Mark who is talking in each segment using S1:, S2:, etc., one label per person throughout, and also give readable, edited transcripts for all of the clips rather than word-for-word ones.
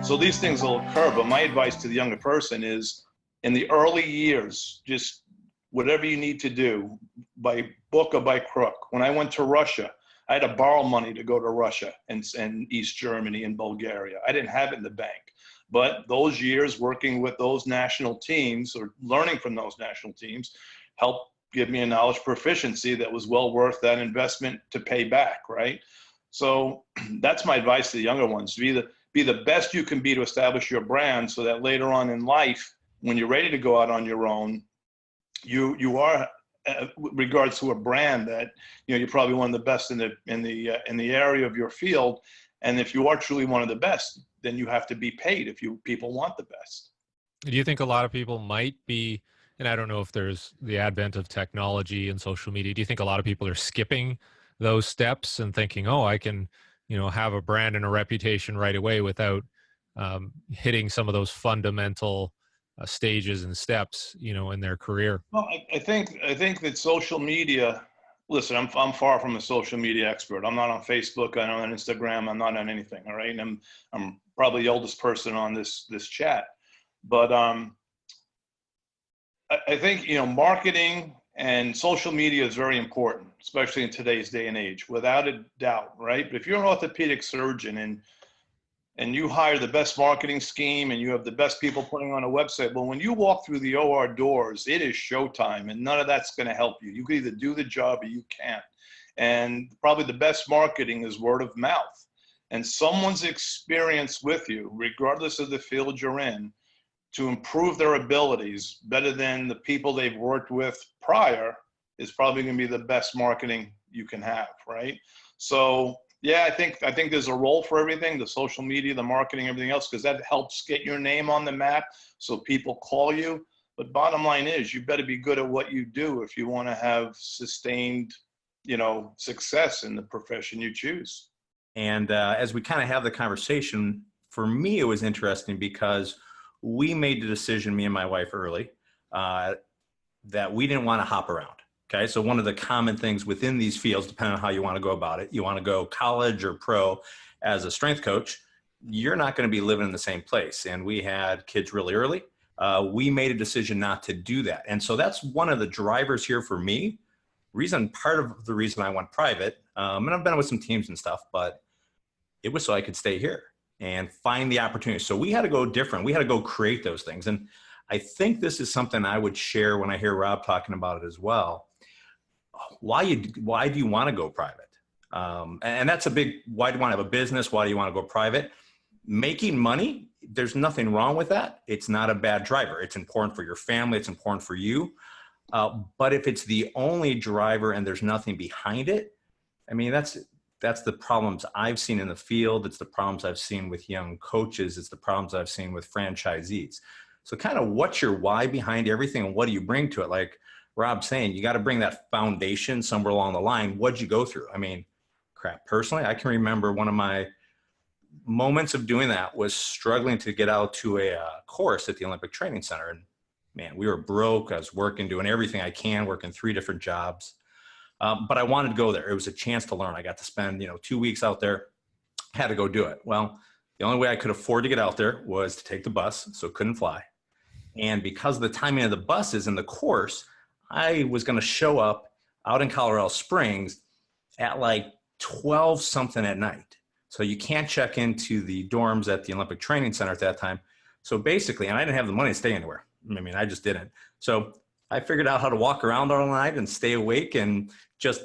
S1: So these things will occur, but my advice to the younger person is in the early years, just whatever you need to do by book or by crook. When I went to Russia, I had to borrow money to go to Russia and East Germany and Bulgaria. I didn't have it in the bank. But those years working with those national teams or learning from those national teams helped give me a knowledge proficiency that was well worth that investment to pay back, right? So that's my advice to the younger ones. Be the best you can be to establish your brand so that later on in life, when you're ready to go out on your own, you are, with regards to a brand that, you're probably one of the best in the area of your field. And if you are truly one of the best, then you have to be paid if people want the best.
S2: Do you think a lot of people might be, and I don't know if there's the advent of technology and social media, do you think a lot of people are skipping those steps and thinking, oh, I can, have a brand and a reputation right away without hitting some of those fundamental stages and steps, in their career?
S1: Well, I think that social media, listen, I'm far from a social media expert. I'm not on Facebook. I'm not on Instagram. I'm not on anything. All right. And I'm probably the oldest person on this chat, but I think, marketing and social media is very important, especially in today's day and age, without a doubt. Right. But if you're an orthopedic surgeon and you hire the best marketing scheme and you have the best people putting on a website, well, when you walk through the OR doors, it is showtime, and none of that's going to help you. You can either do the job or you can't. And probably the best marketing is word of mouth. And someone's experience with you, regardless of the field you're in, to improve their abilities better than the people they've worked with prior is probably going to be the best marketing you can have, right? So yeah, I think there's a role for everything, the social media, the marketing, everything else, because that helps get your name on the map so people call you. But bottom line is you better be good at what you do if you want to have sustained, success in the profession you choose.
S3: And as we kind of have the conversation, for me, it was interesting because we made the decision, me and my wife early, that we didn't want to hop around. Okay. So one of the common things within these fields, depending on how you want to go about it, you want to go college or pro as a strength coach, you're not going to be living in the same place. And we had kids really early. We made a decision not to do that. And so that's one of the drivers here for me. Part of the reason I went private, and I've been with some teams and stuff, but it was so I could stay here and find the opportunity. So we had to go different. We had to go create those things. And I think this is something I would share when I hear Rob talking about it as well. Why do you want to go private? And that's a big, why do you want to have a business? Why do you want to go private? Making money, there's nothing wrong with that. It's not a bad driver. It's important for your family. It's important for you. But if it's the only driver and there's nothing behind it, I mean, that's the problems I've seen in the field. It's the problems I've seen with young coaches. It's the problems I've seen with franchisees. So kind of what's your why behind everything and what do you bring to it? Like Rob's saying, you got to bring that foundation somewhere along the line. What'd you go through? I mean, crap, personally, I can remember one of my moments of doing that was struggling to get out to a course at the Olympic Training Center. And man, we were broke. I was working, doing everything I can, working 3 different jobs. But I wanted to go there. It was a chance to learn. I got to spend, 2 weeks out there, had to go do it. Well, the only way I could afford to get out there was to take the bus, so couldn't fly. And because of the timing of the buses and the course, I was going to show up out in Colorado Springs at like 12 something at night. So you can't check into the dorms at the Olympic Training Center at that time. So basically, and I didn't have the money to stay anywhere. I mean, I just didn't. So I figured out how to walk around all night and stay awake and just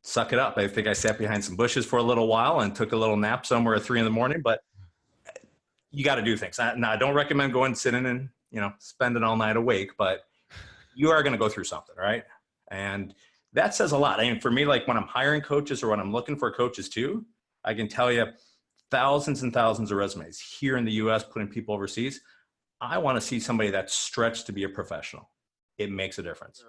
S3: suck it up. I think I sat behind some bushes for a little while and took a little nap somewhere at 3 a.m, but you got to do things. Now, I don't recommend going sitting and, spending all night awake, but you are going to go through something, right? And that says a lot. I mean, for me, like when I'm hiring coaches or when I'm looking for coaches too, I can tell you thousands and thousands of resumes here in the US, putting people overseas. I want to see somebody that's stretched to be a professional. It makes a difference.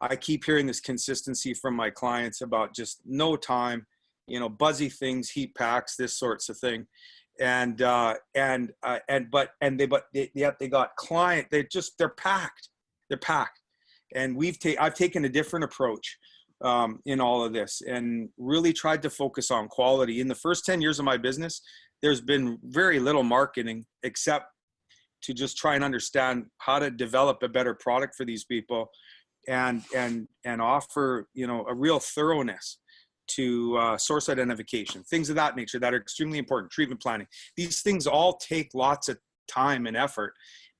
S4: I keep hearing this consistency from my clients about just no time, buzzy things, heat packs, this sorts of thing. Yet they got client, they're packed. They're packed. And I've taken a different approach in all of this and really tried to focus on quality. In the first 10 years of my business, there's been very little marketing except to just try and understand how to develop a better product for these people and offer, you know, a real thoroughness to source identification, things of that nature that are extremely important, treatment planning. These things all take lots of time and effort,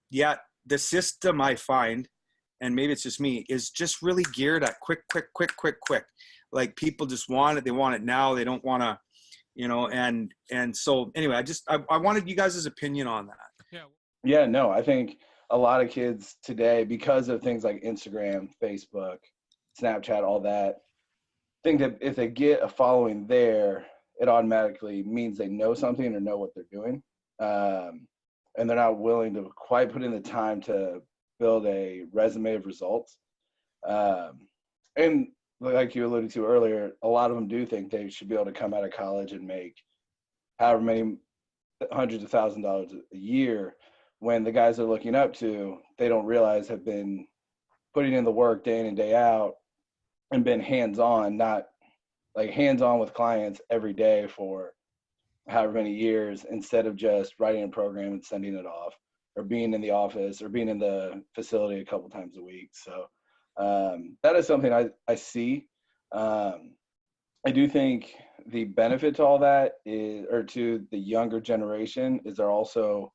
S4: yet the system, I find, and maybe it's just me, is just really geared at quick. Like people just want it. They want it now. They don't want to, you know, and so anyway, I wanted you guys' opinion on that.
S2: Yeah.
S5: Yeah, no, I think a lot of kids today, because of things like Instagram, Facebook, Snapchat, all that, think that if they get a following there, it automatically means they know something or know what they're doing. And they're not willing to quite put in the time to build a resume of results. And like you alluded to earlier, a lot of them do think they should be able to come out of college and make however many hundreds of thousands of dollars a year, when the guys they're looking up to, they don't realize have been putting in the work day in and day out and been hands-on, not like hands-on with clients every day for however many years, instead of just writing a program and sending it off, or being in the office or being in the facility a couple times a week. So that is something I see. I do think the benefit to all that is, or to the younger generation, is they're also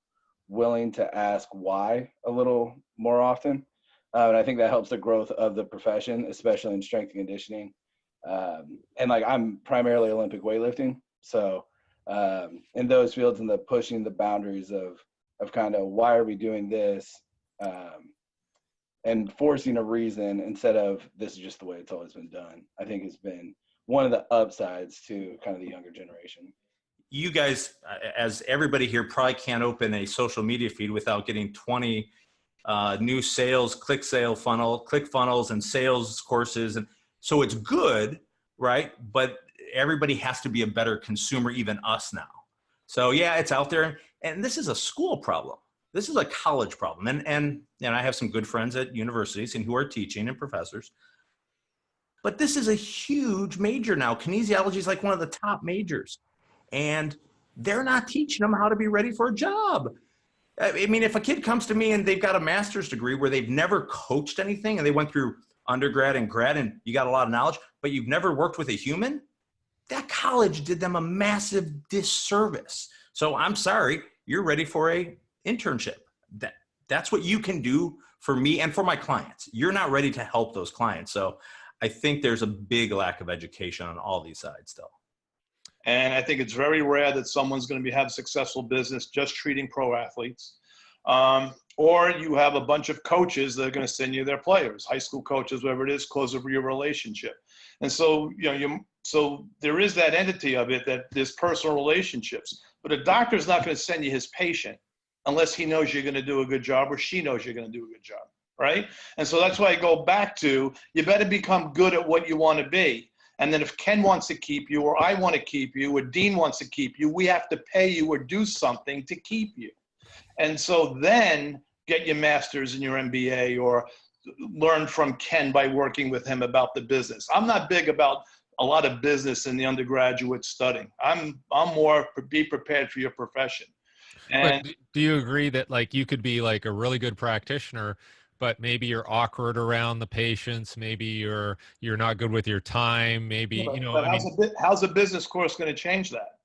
S5: willing to ask why a little more often. And I think that helps the growth of the profession, especially in strength and conditioning. And like, I'm primarily Olympic weightlifting. So in those fields, and the pushing the boundaries of kind of why are we doing this, and forcing a reason instead of this is just the way it's always been done, I think has been one of the upsides to kind of the younger generation.
S3: You guys, as everybody here, probably can't open a social media feed without getting 20 new sales, click funnels and sales courses. And so it's good, right? But everybody has to be a better consumer, even us now. So yeah, it's out there. And this is a school problem. This is a college problem. And I have some good friends at universities and who are teaching and professors. But this is a huge major now. Kinesiology is like one of the top majors. And they're not teaching them how to be ready for a job. I mean, if a kid comes to me and they've got a master's degree where they've never coached anything, and they went through undergrad and grad and you got a lot of knowledge, but you've never worked with a human, that college did them a massive disservice. So I'm sorry, you're ready for a internship. That's what you can do for me and for my clients. You're not ready to help those clients. So I think there's a big lack of education on all these sides still.
S1: And I think it's very rare that someone's going to have a successful business just treating pro athletes. Or you have a bunch of coaches that are going to send you their players, high school coaches, whatever it is, close over your relationship. And so, so there is that entity of it, that there's personal relationships. But a doctor's not going to send you his patient unless he knows you're going to do a good job, or she knows you're going to do a good job, right? And so that's why I go back to, you better become good at what you want to be. And then if Ken wants to keep you, or I want to keep you, or Dean wants to keep you, we have to pay you or do something to keep you. And so then get your master's and your MBA, or learn from Ken by working with him about the business. I'm not big about a lot of business in the undergraduate studying. I'm more be prepared for your profession. And
S2: but do you agree that like you could be like a really good practitioner, but maybe you're awkward around the patients, maybe you're not good with your time, maybe,
S1: but how's a business course going to change that?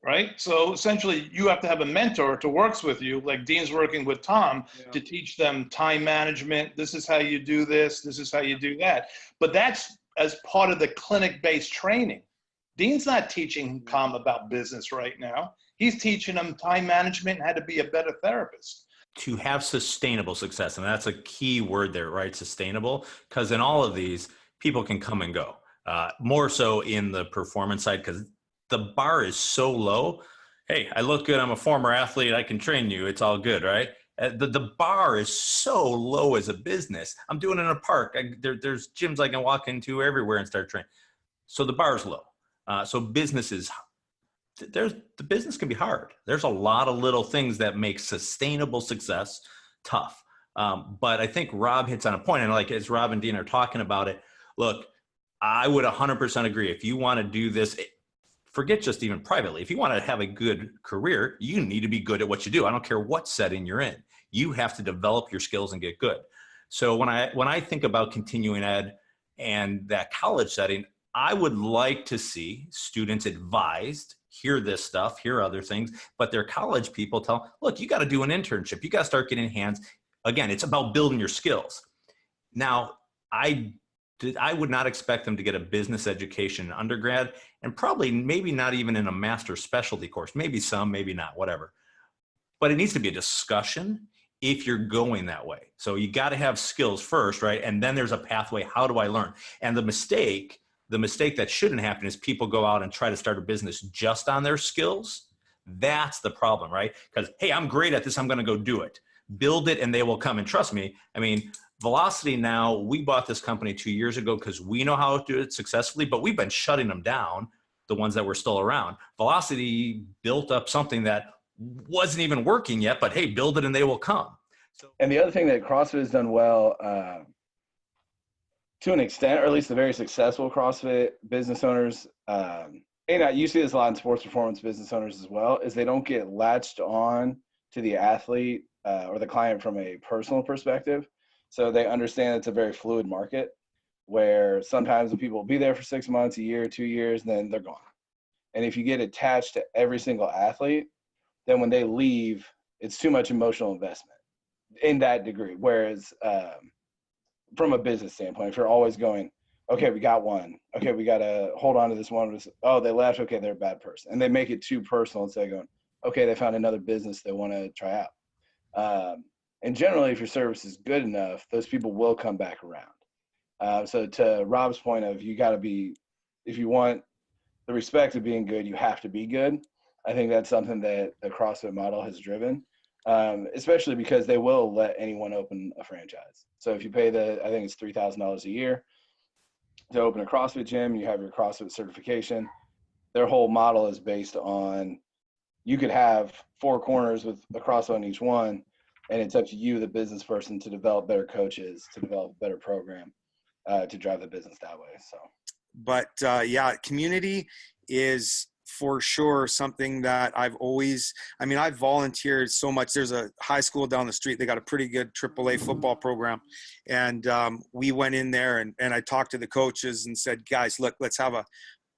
S1: Right? So essentially you have to have a mentor to works with you, like Dean's working with Tom, to teach them time management. This is how you do this. This is how you do that. But that's as part of the clinic-based training. Dean's not teaching Tom about business right now. He's teaching him time management and how to be a better therapist.
S3: To have sustainable success, and that's a key word there, right? Sustainable, because in all of these, people can come and go. More so in the performance side, because the bar is so low. Hey, I look good. I'm a former athlete. I can train you. It's all good, right? The bar is so low as a business. I'm doing it in a park. There's gyms I can walk into everywhere and start training. So the bar is low. So the business can be hard. There's a lot of little things that make sustainable success tough. But I think Rob hits on a point, and like as Rob and Dean are talking about it, look, I would 100% agree. If you want to do this forget just even privately. If you want to have a good career, you need to be good at what you do. I don't care what setting you're in. You have to develop your skills and get good. So when I think about continuing ed and that college setting, I would like to see students advised, hear this stuff, hear other things, but their college people tell, look, you got to do an internship. You got to start getting hands. Again, it's about building your skills. Now, I would not expect them to get a business education in undergrad, and probably maybe not even in a master's specialty course, maybe some, maybe not, whatever. But it needs to be a discussion if you're going that way. So you got to have skills first, right? And then there's a pathway. How do I learn? And the mistake that shouldn't happen is people go out and try to start a business just on their skills. That's the problem, right? Because, hey, I'm great at this. I'm going to go do it. Build it and they will come. And trust me, I mean, Velocity now, we bought this company 2 years ago because we know how to do it successfully, but we've been shutting them down, the ones that were still around. Velocity built up something that wasn't even working yet, but hey, build it and they will come. So,
S5: and the other thing that CrossFit has done well, to an extent, or at least the very successful CrossFit business owners, and you see this a lot in sports performance business owners as well, is they don't get latched on to the athlete or the client from a personal perspective. So they understand it's a very fluid market where sometimes the people will be there for 6 months, a year, 2 years, and then they're gone. And if you get attached to every single athlete, then when they leave, it's too much emotional investment in that degree. Whereas from a business standpoint, if you're always going, okay, we got one. Okay, we got to hold on to this one. Oh, they left. Okay, they're a bad person. And they make it too personal instead of going, okay, they found another business they want to try out. And generally, if your service is good enough, those people will come back around. So to Rob's point of, you got to be, if you want the respect of being good, you have to be good. I think that's something that the CrossFit model has driven, especially because they will let anyone open a franchise. So if you pay I think it's $3,000 a year to open a CrossFit gym, you have your CrossFit certification. Their whole model is based on, you could have 4 corners with a CrossFit on each one, and it's up to you, the business person, to develop better coaches, to develop a better program, to drive the business that way. So,
S4: but yeah, community is for sure something that I've volunteered so much. There's a high school down the street. They got a pretty good AAA football program. And we went in there and I talked to the coaches and said, guys, look, let's have a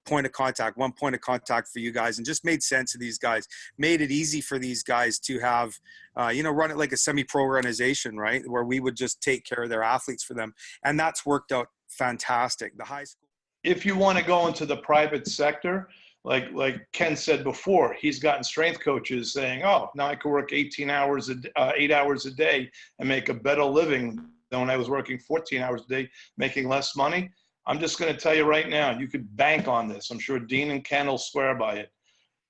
S4: one point of contact for you guys, and just made sense of these guys, made it easy for these guys to have, run it like a semi-pro organization, right? Where we would just take care of their athletes for them. And that's worked out fantastic. The high school.
S1: If you want to go into the private sector, like Ken said before, he's gotten strength coaches saying, oh, now I can work 8 hours a day and make a better living than when I was working 14 hours a day, making less money. I'm just going to tell you right now, you could bank on this. I'm sure Dean and Ken will swear by it.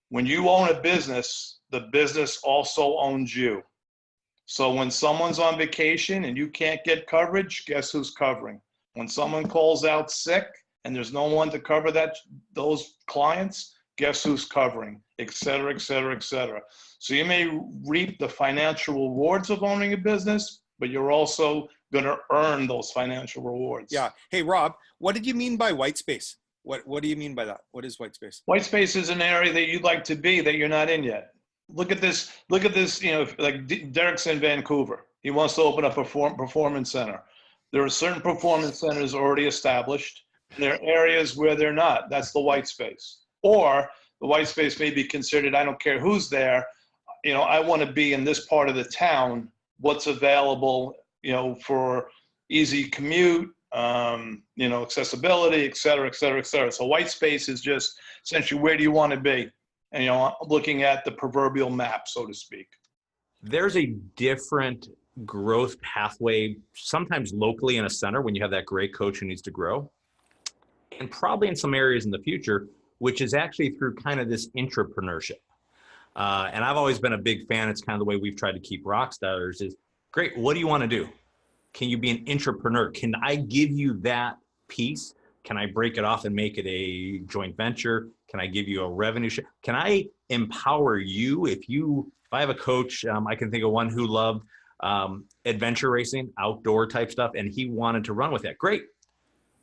S1: When you own a business, the business also owns you. So when someone's on vacation and you can't get coverage, guess who's covering? When someone calls out sick and there's no one to cover those clients, guess who's covering, et cetera, et cetera, et cetera. So you may reap the financial rewards of owning a business, but you're also going to earn those financial rewards.
S4: Yeah. Hey, Rob, what did you mean by white space? What do you mean by that? What is white space?
S1: White space is an area that you'd like to be that you're not in yet. Look at this, like Derek's in Vancouver. He wants to open up a performance center. There are certain performance centers already established, and there are areas where they're not. That's the white space. Or the white space may be considered, I don't care who's there, I want to be in this part of the town. What's available, for easy commute, accessibility, et cetera, et cetera, et cetera. So white space is just essentially, where do you want to be? And, looking at the proverbial map, so to speak.
S3: There's a different growth pathway, sometimes locally in a center when you have that great coach who needs to grow, and probably in some areas in the future, which is actually through kind of this intrapreneurship. And I've always been a big fan. It's kind of the way we've tried to keep Rockstars is, great, what do you want to do? Can you be an intrapreneur? Can I give you that piece? Can I break it off and make it a joint venture? Can I give you a revenue share? Can I empower you? If I have a coach, I can think of one who loved adventure racing, outdoor type stuff, and he wanted to run with that. Great.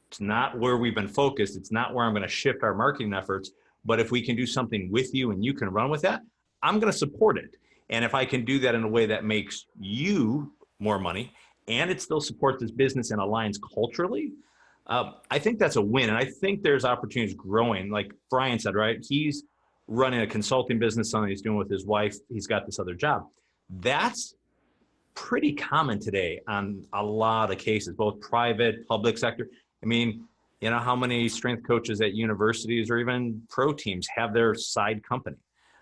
S3: It's not where we've been focused. It's not where I'm going to shift our marketing efforts, but if we can do something with you and you can run with that, I'm going to support it. And if I can do that in a way that makes you more money and it still supports this business and aligns culturally, I think that's a win. And I think there's opportunities growing. Like Brian said, right? He's running a consulting business, something he's doing with his wife. He's got this other job. That's pretty common today on a lot of cases, both private, public sector. I mean, you know, how many strength coaches at universities or even pro teams have their side company?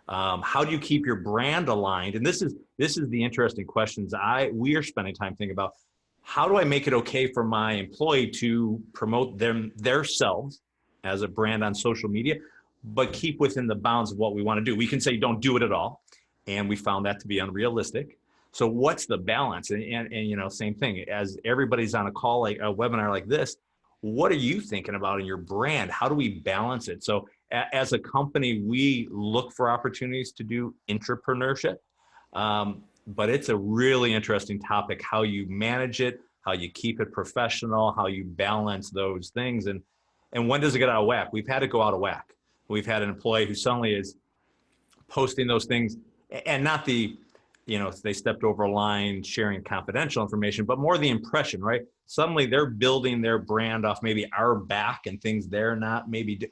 S3: How do you keep your brand aligned? And this is the interesting questions we are spending time thinking about. How do I make it okay for my employee to promote their selves as a brand on social media, but keep within the bounds of what we want to do? We can say don't do it at all, and we found that to be unrealistic. So what's the balance? And you know, same thing as everybody's on a call, like a webinar like this. What are you thinking about in your brand? How do we balance it? So as a company, we look for opportunities to do intrapreneurship, but it's a really interesting topic, how you manage it, how you keep it professional, how you balance those things. And when does it get out of whack? We've had it go out of whack. We've had an employee who suddenly is posting those things, and not the, you know, they stepped over a line sharing confidential information, but more the impression, right? Suddenly they're building their brand off maybe our back and things they're not maybe.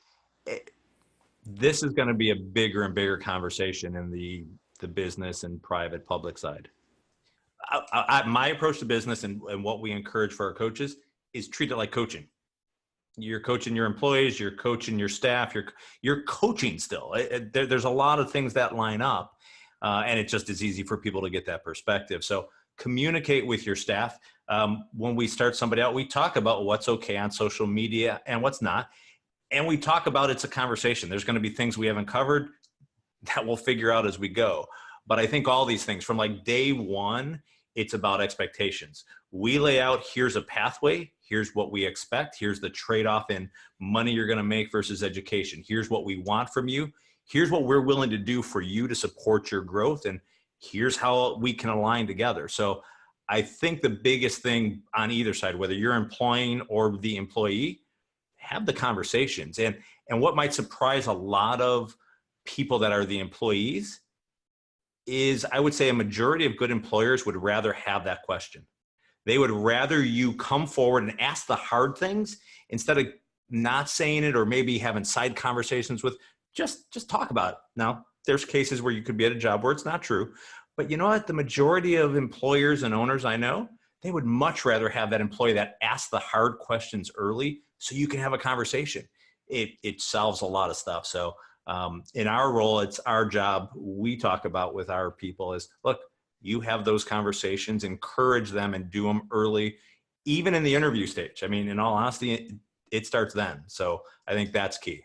S3: This is going to be a bigger and bigger conversation in the business and private public side. My approach to business and what we encourage for our coaches is treat it like coaching. You're coaching your employees, you're coaching your staff, you're coaching still. There's a lot of things that line up, and it just is easy for people to get that perspective. So communicate with your staff. When we start somebody out, we talk about what's okay on social media and what's not. And we talk about it's a conversation. There's going to be things we haven't covered that we'll figure out as we go. But I think all these things from like day one, it's about expectations. We lay out, here's a pathway. Here's what we expect. Here's the trade-off in money you're going to make versus education. Here's what we want from you. Here's what we're willing to do for you to support your growth. And here's how we can align together. So I think the biggest thing on either side, whether you're employing or the employee, have the conversations. And what might surprise a lot of people that are the employees is, I would say a majority of good employers would rather have that question. They would rather you come forward and ask the hard things instead of not saying it or maybe having side conversations with, just talk about it. Now, there's cases where you could be at a job where it's not true, but you know what? The majority of employers and owners I know, they would much rather have that employee that asks the hard questions early so you can have a conversation. It solves a lot of stuff. So in our role, it's our job. We talk about with our people is, look, you have those conversations, encourage them and do them early, even in the interview stage. I mean, in all honesty, it starts then. So I think that's key.